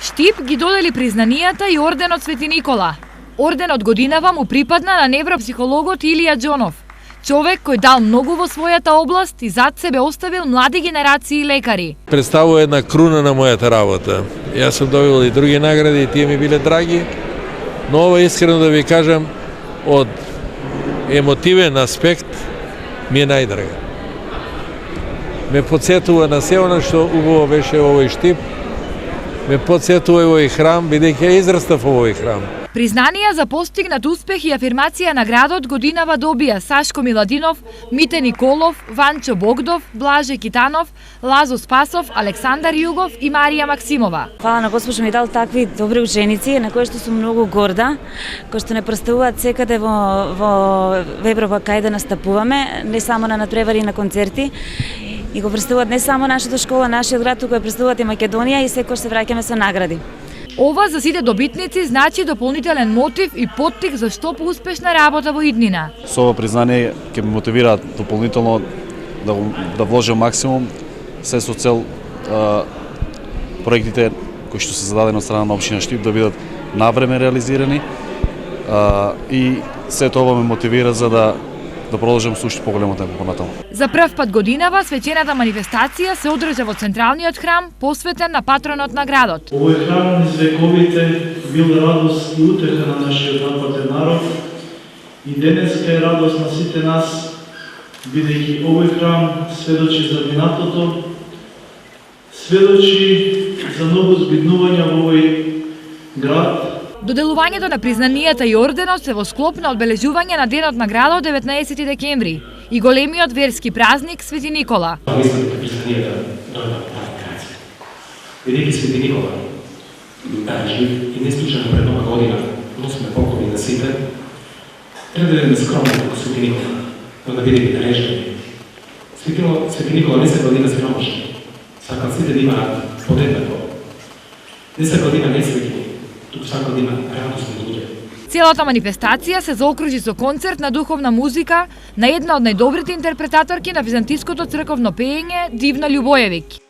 Штип ги додели признанијата и орденот Свети Никола. Орденот годинава му припадна на невропсихологот Илија Џонов, човек кој дал многу во својата област и зад себе оставил млади генерации лекари. Представува една круна на мојата работа. Јас сум добил и други награди и тие ми биле драги, но ова искрено да ви кажам, од емотивен аспект ми е најдрага. Ме подсетува на се она што убаво беше овој Штип, ме подсетува и овој храм, бидејќи ја израстав овој храм. Признанија за постигнат успех и афирмација на градот годинава добија Сашко Миладинов, Мите Николов, Ванчо Богдов, Блаже Китанов, Лазо Спасов, Александар Југов и Марија Максимова. Фала на Господ ми дал такви добри ученици на кои што сум многу горда, кои што не представуваат секаде во Европа кај да настапуваме, не само на надпревари и на концерти. И го представуваат не само нашата школа, нашиот град, туку ја представуваат и Македонија и секој се враќаме со награди. Ова за сите добитници значи дополнителен мотив и поттик за што поуспешна работа во иднина. Со ова признание ќе ме мотивира дополнително да вложам максимум, се со цел проектите кои што се зададени од страна на општина Штип да бидат навреме реализирани и сето ова ме мотивира за да продолжам со уште поголемо темпо понатаму. За прв пат годинава свечената манифестација се одржа во централниот храм, посветен на патронот на градот. Овој храм низ вековите бил радост и утеха на нашиот западен народ и денеска е радост на сите нас, бидејќи овој храм сведочи за минатото, сведочи за многу збиднувања во овој град. Доделувањето на признанијата и орденот се во склоп на одбележување на денот на градот 19 декември и големиот верски празник Свети Никола. Мислам дека признанијата дојде од прави крај. Бидејќи Свети Никола жив и не случајно пред нова година носиме поклони на сите, треба да бидеме скромни како Свети Никола, но да бидеме дарежливи. Свети Никола не сакал да има сиромашни, сакал сите да имаат подеднакво. Не сакал да има несреќни, туку сакал да има радосни луѓе. Целата манифестација се заокружи со концерт на духовна музика на една од најдобрите интерпретаторки на византиското црковно пеење Дивна Љубојевиќ.